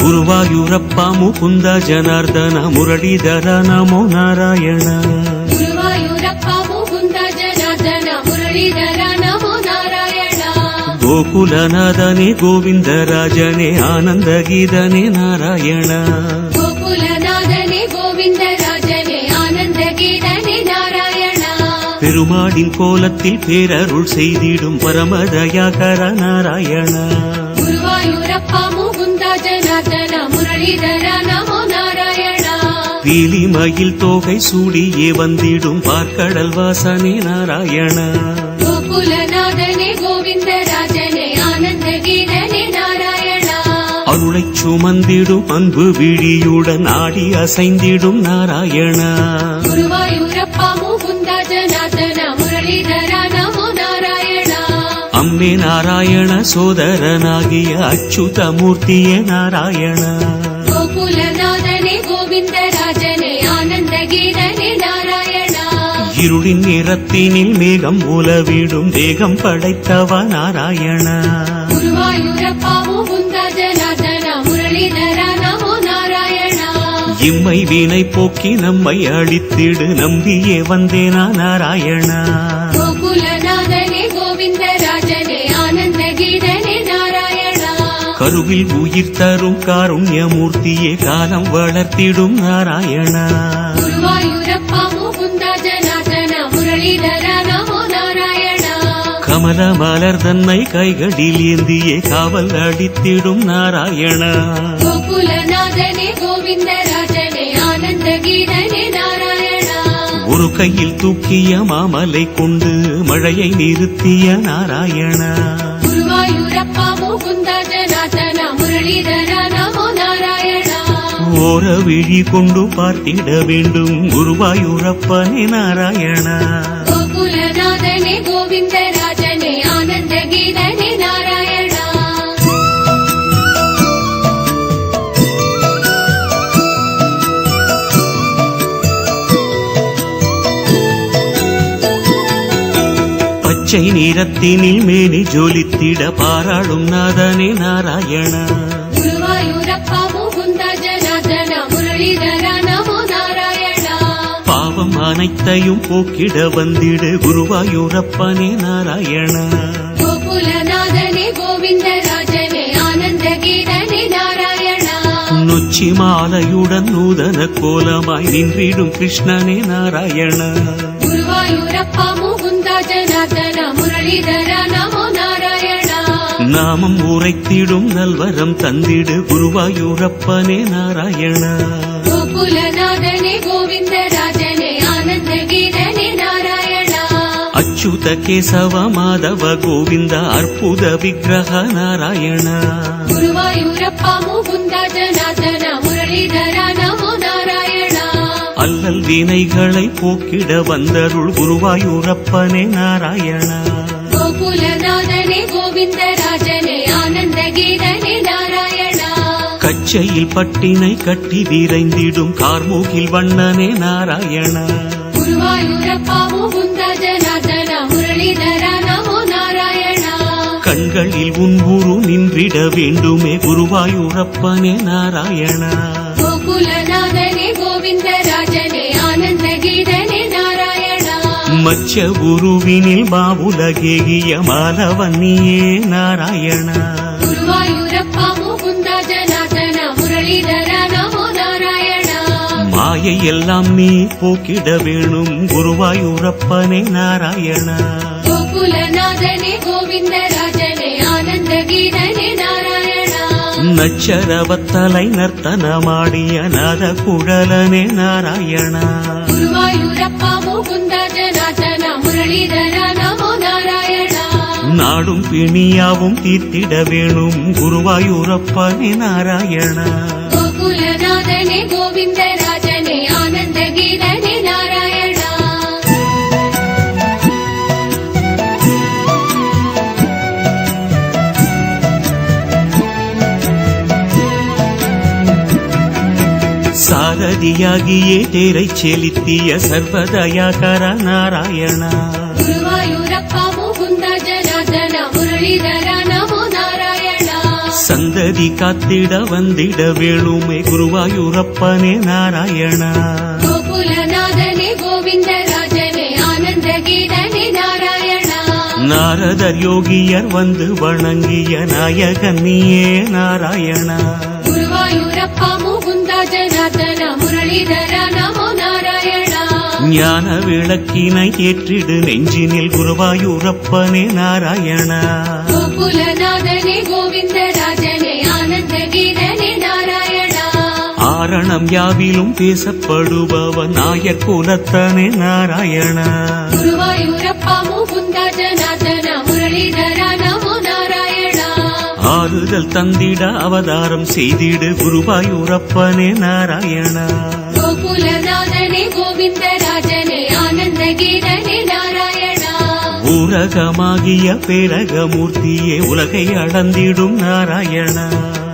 ಗುರುವಾಯೂರಪ್ಪ ಮುಕುಂದ ಜನಾರ್ದನ ಮುರಳೀಧರ ನಮೋ ನಾರಾಯಣ. ಗುರುವಾಯೂರಪ್ಪ ಮುಕುಂದ ಜನಾರ್ದನ ಮುರಳೀಧರ ನಮೋ ನಾರಾಯಣ. ಗೋಕುಲನಾದನೆ ಗೋವಿಂದರಾಜನೇ ಆನಂದ ಗೀದನೆ ನಾರಾಯಣ. ಗೋಕುಲನಾದನೆ ಗೋವಿಂದರಾಜನೇ ஆனந்த கீதனே நாராயணா. பெருமாடின் கோலத்தில் பேரருள் செய்திடும் பரமதயாகர நாராயணா. குருவாயூரப்பா முகுந்தா ஜனார்தன முரளிதர நமோ நாராயணா. பீலிமயில் தோகை சூடியே வந்திடும் பார்க்கடல் வாசனே நாராயணா. கோகுலநாதனே கோவிந்தராஜனே ஆனந்த கீதனே நாராயணா. அருளைச் சுமந்திடும் அன்பு விழியுடன் ஆடி அசைந்திடும் நாராயணா. குருவாயூரப்பா முகுந்தா ஜனார்தன முரளிதர நமோ நாராயணா. அம்மே நாராயண சோதரனாகிய அச்சுத மூர்த்தியே நாராயணா. கோகுலநாதனே கோவிந்தராஜனே ஆனந்த கீதனே நாராயணா. இருளின் நிறத்தினில் மேகம் உலவிடும் தேகம் படைத்தவ நாராயணா. குருவாயூரப்பா முகுந்தா ஜனார்தன முரளிதர நமோ நாராயணா. இம்மை வீணை போக்கி நம்மை அழித்திடு நம்பியே வந்தேனா நாராயணா. கோகுலநாதனே கோவிந்தராஜனே ஆனந்த கீதனே நாராயணா. கருவில் உயிர் தரும் காருண்யமூர்த்தியே காலம் வளர்த்திடும் நாராயணா. குருவாயூரப்பா முகுந்தா ஜனார்தன முரளிதர நமோ நாராயணா. கமல மலர் தன்னை கைகளில் ஏந்தியே காவல் அடித்திடும் நாராயணா. கோகுலநாதனே கோவிந்தராஜனே ஆனந்த கீதனே நாராயணா. ஒரு கையில் தூக்கிய மாமலை கொண்டு மழையை நிறுத்திய நாராயணா. குருவாயூரப்பா முகுந்தா ஜனார்தன முரளிதர நமோ நாராயணா. ஓர விழி கொண்டு பார்த்திட வேண்டும் குருவாயூரப்பனே நாராயணா. கோகுலநாதனே கோவிந்தராஜனே ஆனந்த கீதனே நாராயணா. பச்சை நிறத்தினில் மேனி ஜொலித்திட பாராளும் நாதனே நாராயணா. குருவாயூரப்பா முகுந்தா ஜனார்தன முரளிதர நமோ நாராயணா. பாவம் அனைத்தையும் போக்கிட வந்திடு குருவாயூரப்பனே நாராயணா. கோகுலநாதனே கோவிந்தராஜனே ஆனந்த கீதனே நாராயணா. நொச்சி மாலையுடன் நூதன கோலமாய் நின்றிடும் கிருஷ்ணனே நாராயணா. குருவாயூரப்பா முகுந்தா ஜனார்தன முரளிதர நமோ நாராயணா. நாமம் உரைத்திடும் நல்வரம் தந்திடு குருவாயூரப்பனே நாராயணா. கோகுலநாதனே கோவிந்தராஜனே ஆனந்த கீதனே நாராயணா. அச்சுத கேசவ மாதவ கோவிந்த அற்புத விக்கிரக நாராயணா. குருவாயூரப்பா முகுந்தா ஜனார்தன முரளிதர நமோ நாராயணா. அல்லல் வினைகளை போக்கிட வந்தருள் குருவாயூரப்பனே நாராயணா. கோகுலநாதனே கோவிந்தராஜனே ஆனந்த கீதனே நாராயணா. கச்சையில் பட்டினை கட்டி விரைந்திடும் கார்மூகில் வண்ணனே நாராயணா. குருவாயூரப்பா முகுந்தா ஜனார்தன முரளிதர நமோ நாராயணா. கண்களில் உன் குரு நின்றிட வேண்டுமே குருவாயூரப்பனே நாராயணா. கோகுலநாதனே கோவிந்தராஜனே ஆனந்த கீதனே நாராயணா. மச்ச குருவினில் மாவுலகேகிய மாலவன்னியே நாராயணா. குருவாயூரப்பா முகுந்தா ஜனார்தன முரளிதர நமோ நாராயணா. மாயை எல்லாம் நீ போக்கிட வேணும் குருவாயூரப்பனே நாராயணா. கோகுலநாதனே கோவிந்தராஜனே ஆனந்த கீதனே நாராயணா. நச்சரவத்தலை நர்த்தனமாடிய நாத குழலனே நாராயணா. குருவாயூரப்பா முகுந்தா ஜனார்தன முரளிதர நமோ நாராயணா. நாடும் பிணியாவும் தீர்த்திட வேணும் குருவாயூரப்பனே நாராயணா. கோகுலநாதனே கோவிந்தராஜனே ஆனந்த கீதனே நாராயணா. சாரதியாகியே தேரை செலுத்திய சர்வதயாகர நாராயணா. குருவாயூரப்பா முகுந்தா ஜனார்தன முரளிதர நமோ நாராயணா. சந்ததி காத்திட வந்திட வேணுமே குருவாயூரப்பனே நாராயணா. கோகுலநாதனே கோவிந்தராஜனே ஆனந்த கீதனே நாராயணா. நாரதர் யோகியர் வந்து வணங்கிய நாயகன் நீயே நாராயணா. குருவாயூரப்பா முகுந்தா ஜனார்தன முரளிதர நமோ நாராயணா. ஞான விளக்கினை ஏற்றிடு நெஞ்சினில் குருவாயூரப்பனே நாராயணா. கோகுலநாதனே கோவிந்தராஜனே ஆனந்த கீதனே நாராயணா. ஆரணம் யாவிலும் பேசப்படுபவன் நாயர் குலத்தனே நாராயணா. குருவாயூரப்பா முகுந்தா ஜனார்தன முரளிதர நமோ நாராயணா. ஆறுதல் தந்திட அவதாரம் செய்திடு குருவாயூரப்பனே நாராயணா. கோகுலநாதனே கோவிந்தராஜனே ஆனந்த கீதனே நாராயணா. ஊரகமாகிய பேரகமூர்த்தியே உலகை அளந்திடும் நாராயணா.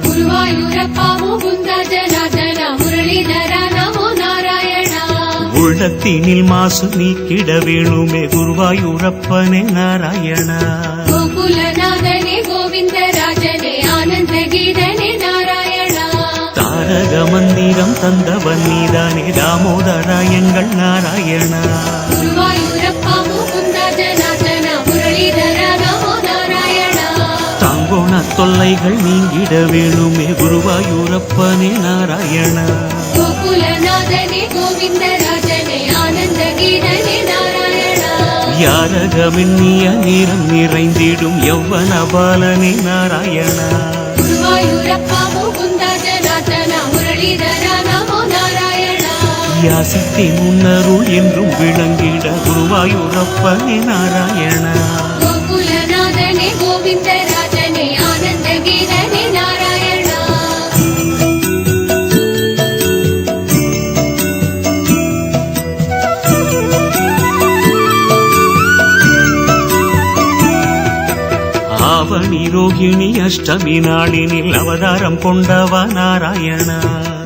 குருவாயூரப்பா முகுந்தா ஜனார்தன முரளிதர நமோ நாராயணா. உள்ளத்தினில் மாசு நீக்கிட வேணுமே குருவாயூரப்பனே நாராயணா. கோகுலநாதனே கோவிந்தராஜனே ஆனந்த கீதனே நாராயணா. தாரக மந்திரம் தந்தவன் நீதானே தாமோதரா எங்கள் நாராயணா. குருவாயூரப்பா முகுந்தா ஜனார்தன முரளிதர நமோ நாராயணா. தாங்கோண தொல்லைகள் நீங்கிட வேணுமே குருவாயூரப்பனே நாராயணா. கோகுலநாதனே கோவிந்தராஜனே ஆனந்த கீதனே நாராயணா. யாரகமென்னிய நேரம் நிறைந்திடும் யௌவன பாலனே நாராயணா. குருவாயூரப்பா முகுந்தா ஜனார்தன முரளிதர நமோ நாராயணா. யாசித்தே முன்னருள் என்றும் விளங்கிட குருவாயூரப்பனே நாராயணா. கோகுலநாதனே கோவிந்தராஜனே ஆனந்த கீதனே நாராயணா. ஆவணி ரோகிணி அஷ்டமி நாளினில் அவதாரம் கொண்டவா நாராயணா.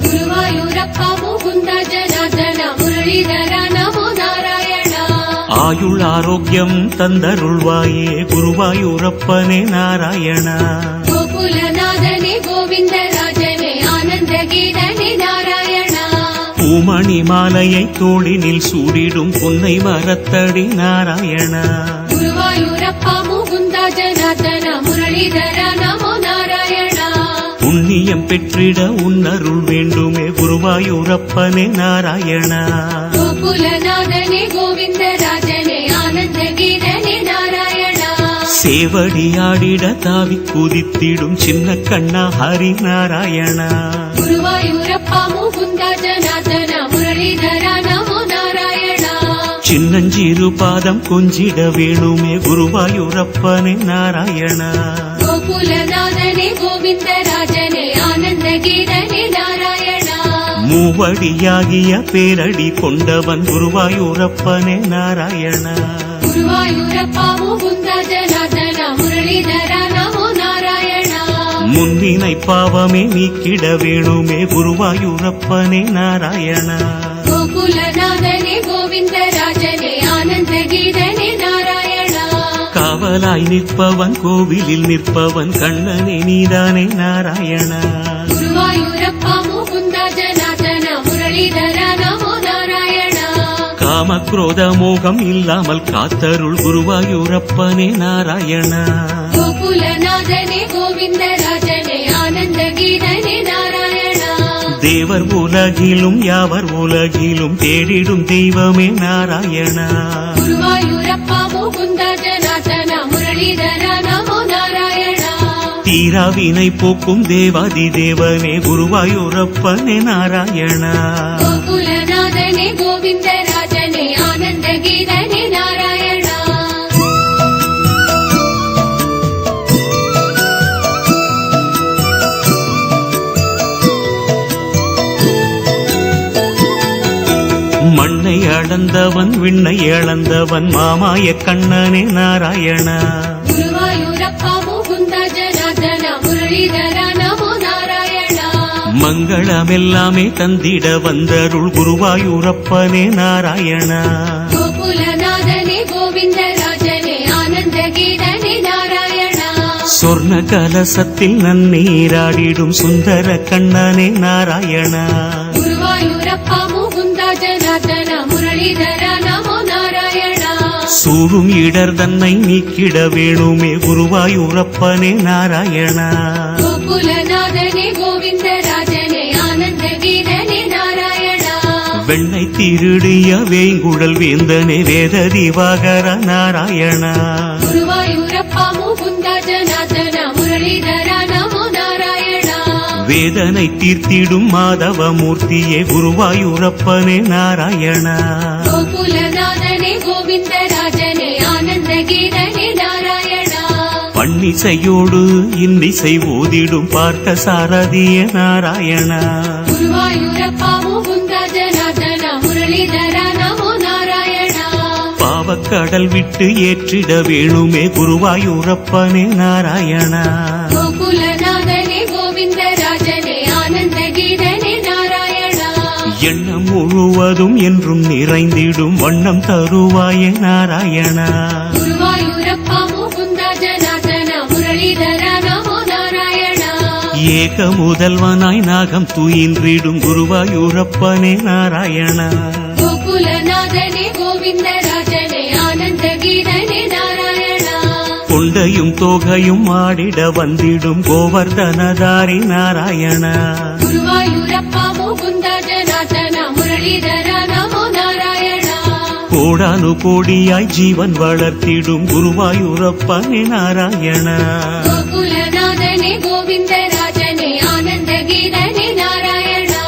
குருவாயூரப்பா முகுந்தா ஜனார்தன முரளிதர நமோ நாராயணா. ஆயுள் ஆரோக்கியம் தந்தருள்வாயே குருவாயூரப்பனே நாராயணா. கோகுலநாதனே கோவிந்தராஜனே ஆனந்த கீதனே நாராயணா. பூமணி மாலையை தோளினில் சூடிடும் பொன்னை மரத்தடி நாராயணா. குருவாயூரப்பா முகுந்தா ஜனார்தன முரளிதர நமோ நாராயணா. புண்ணியம் பெற்றிட உன்னருள் வேண்டுமே குருவாயூரப்பனே நாராயணா. கோகுலநாதனே கோவிந்தராஜனே ஆனந்த கீதனே நாராயணா. சேவடியாடிட தாவி குதித்திடும் சின்ன கண்ணா ஹரி நாராயணா. குருவாயூரப்பா முகுந்தா ஜனார்தன முரளிதர நமோ நாராயணா. சின்னஞ்சிறு பாதம் கொஞ்சிட வேணுமே குருவாயூரப்பனே நாராயணா. கோகுலநாதனே கோவிந்தராஜனே ஆனந்த கீதனே நாராயணா. மூவடியாகிய பேரடி கொண்டவன் குருவாயூரப்பனே நாராயணா. குருவாயூரப்பா முகுந்தா ஜனார்தன முரளிதர நமோ நாராயணா. முன்னினை பாவமே நீக்கிட வேணுமே குருவாயூரப்பனே நாராயணா. கோகுலநாதனே கோவிந்தராஜனே ஆனந்த கீதனே நாராயணா. காவலாய் நிற்பவன் கோவிலில் நிற்பவன் கண்ணனே நீதானே நாராயணா. குருவாயூரப்பா முகுந்தா ஜனார்தன முரளிதர நமோ நாராயணா. காமக்ரோத மோகம் இல்லாமல் காத்தருள் குருவாயூரப்பனே நாராயணா. கோகுலநாதனே கோவிந்தராஜனே ஆனந்த கீதனே நாராயணா. தேவர் உலகிலும் யாவர் உலகிலும் தேடிடும் தெய்வமே நாராயணா. குருவாயூரப்பா முகுந்தா ஜனார்தன முரளிதர நமோ நாராயணா. தீராவினை போக்கும் தேவாதி தேவனே குருவாயூரப்பனே நாராயணா. கோகுலநாதனே கோவிந்தராஜனே ஆனந்த கீதனே நாராயணா. மண்ணை அளந்தவன் விண்ணை அளந்தவன் மாமாய கண்ணனே நாராயணா. குருவாயூரப்பா முகுந்தா ஜனார்தன முரளிதர நமோ நாராயணா. மங்களமெல்லாமே தந்திட வந்தருள் குருவாயூரப்பனே நாராயணா. கோகுலநாதனே கோவிந்தராஜனே ஆனந்த கீதனே நாராயணா. சொர்ண கலசத்தில் நன்னீராடிடும் சுந்தர கண்ணனே நாராயணா குருவாயூரப்பா முகுந்தா ஜனார்தன முரளிதர நமோ நாராயணா சூழும் இடர் தன்னை நீக்கிட வேணுமே குருவாயூரப்பனே நாராயணா கோகுலநாதனே கோவிந்தராஜனே ஆனந்த கீதனே நாராயணா வெண்ணை திருடிய வேங்குழல் வேந்தனே வேத திவாகர நாராயணா குருவாயூரப்பா முகுந்தா ஜனார்தன முரளிதர நமோ நாராயணா வேதனை தீர்த்திடும் மாதவ மூர்த்தியே குருவாயூரப்பனே நாராயணா கோகுலநாதனே கோவிந்தராஜனே ஆனந்த கீதனே நாராயணா பன்னிசையோடு இன்னிசை ஓதிடும் பார்த்த சாரதிய நாராயணா குருவாயூரப்பா முகுந்தா ஜனார்தன முரளிதர நமோ நாராயணா பாவக்கடல் விட்டு ஏற்றிட வேணுமே குருவாயூரப்பனே நாராயணா கோகுலநாதனே கோவிந்தராஜனே ஆனந்த கீதனே நாராயணா எண்ணம் முழுவதும் என்றும் நிறைந்திடும் வண்ணம் தருவாய நாராயணா குருவாயூரப்பா முகுந்தா ஜனார்தன முரளிதர நமோ நாராயணா ஏக முதல்வனாய் நாகம் துயின்றிடும் குருவாயூரப்பனே நாராயணா கோகுலநாதனே கோவிந்தராஜனே ஆனந்த கீதனே நாராயணா கொண்டையும் தோகையும் ஆடிட வந்திடும் கோவர்தனதாரி நாராயணா குருவாயூரப்பா முகுந்தா ஜனார்தன முரளிதர நமோ நாராயணா கோடானு கோடியாய் ஜீவன் வளர்த்திடும் குருவாயூரப்பனே நாராயணா கோகுலநாதனே கோவிந்தராஜனே ஆனந்த கீதனே நாராயணா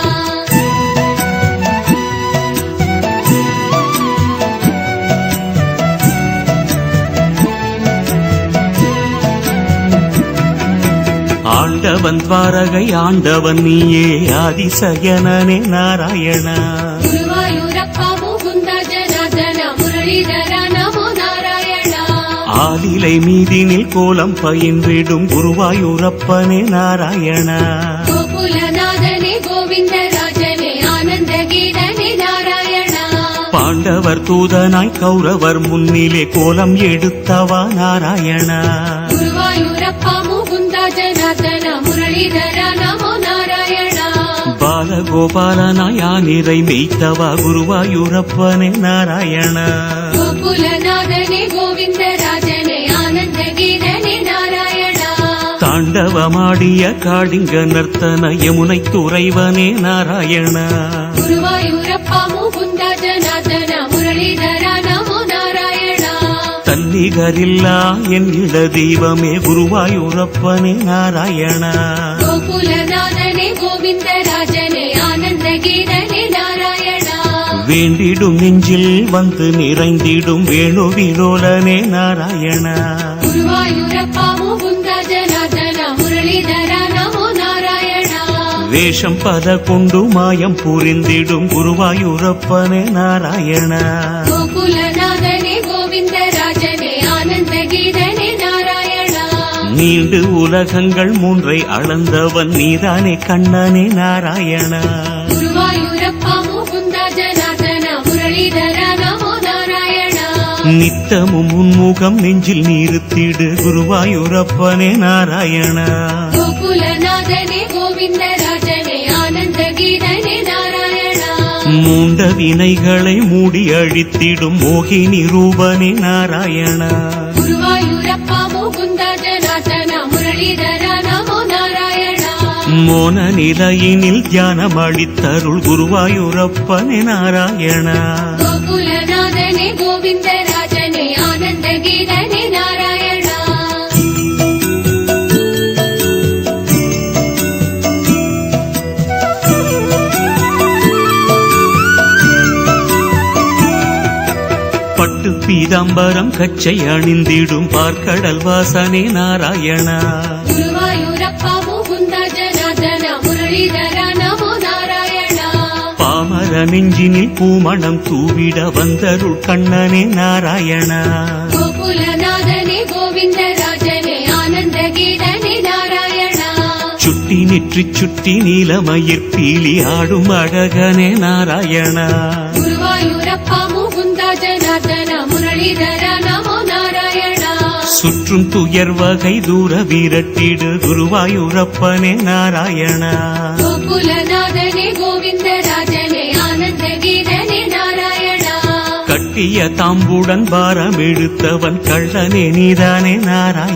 ஆண்டவன் துவாரகை ஆண்டவன் நீயே ஆதிசயனனே நாராயணா குருவாயூரப்பா முகுந்தா ஜனார்தன முரளிதர நமோ நாராயணா ஆலிலை மீதினில் கோலம் பயின்றிடும் குருவாயூரப்பனே நாராயணா கோகுலநாதனே கோவிந்தராஜனே ஆனந்த கீதனே நாராயணா பாண்டவர் தூதனாய் கௌரவர் முன்னிலே கோலம் எடுத்தவா நாராயணா குருவாயூரப்பா முகுந்தா ஜனார்தன முரளிதர நமோ நாராயணா பாலகோபாலனாய் ஆனிரை மெய்த்தவா குருவாயூரப்பனே நாராயணா கோகுலநாதனே கோவிந்தராஜனே ஆனந்த கீதனே நாராயணா தாண்டவமாடிய காளிங்க நர்த்தன யமுனை துறைவனே நாராயணா குருவாயூரப்பா முகுந்தா ஜனார்தன முரளிதர நமோ நாராயணா தன்னிகரில்லா என் இட தெய்வமே குருவாயூரப்பனே நாராயணா கோகுலநாதனே கோவிந்தராஜனே ஆனந்த கீதனே நாராயணா வேண்டிடும் நெஞ்சில் வந்து நிறைந்திடும் வேணு விலோலனே நாராயணா குருவாயூரப்பா முகுந்தா ஜனார்தன முரளிதர நமோ நாராயணா வேஷம் பல கொண்டு மாயம் புரிந்திடும் குருவாயூரப்பனே நாராயணா கோகுலநாதனே கோவிந்தராஜனே ஆனந்த கீதனே நாராயணா நீண்டு உலகங்கள் மூன்றை அளந்தவன் நீதானே கண்ணனே நாராயணா குருவாயூரப்பா முகுந்தா ஜனார்தன முரளிதர நமோ நாராயணா நித்தமும் உன்முகம் நெஞ்சில் நிறுத்திடு குருவாயூரப்பனே நாராயணா கோகுலநாதனே கோவிந்தராஜனே ஆனந்த கீதனே நாராயணா மூண்ட வினைகளை மூடி அழித்திடும் மோகினி ரூபனே நாராயணா குருவாயூரப்பா முகுந்தா ஜனார்தன முரளிதர நமோ நாராயணா மோன நிலையினில் தியானம் அளித்தருள் குருவாயூரப்பனே நாராயணா கோகுலநாதனே கோவிந்தராஜனே ஆனந்த கீதனே நாராயணா பட்டு பீதாம்பரம் கச்சை அணிந்திடும் பார்க்கடல் வாசனே நாராயணா குருவாயூரப்பா முகுந்தா ஜனார்தன முரளிதர நமோ நாராயணா பாமர நெஞ்சினில் பூமணம் தூவிட வந்தருள் கண்ணனே நாராயணா கோகுலநாதனே கோவிந்தராஜனே ஆனந்த கீதனே நாராயணா சுட்டி நெற்றி சுட்டி நீலமயிர் பீலி ஆடும் அழகனே நாராயணா குருவாயூரப்பா முகுந்தா ஜனார்தன முரளிதர நமோ நாராயணா சுற்றும் துயர் வகை தூர விரட்டிடு குருவாயூரப்பனே நாராயணா கோகுலநாதனே கோவிந்தராஜனே ஆனந்த கீதனே நாராயணா கட்டிய தாம்புடன் பாரம் எடுத்தவன் கள்ளனே நீதானே நாராயணா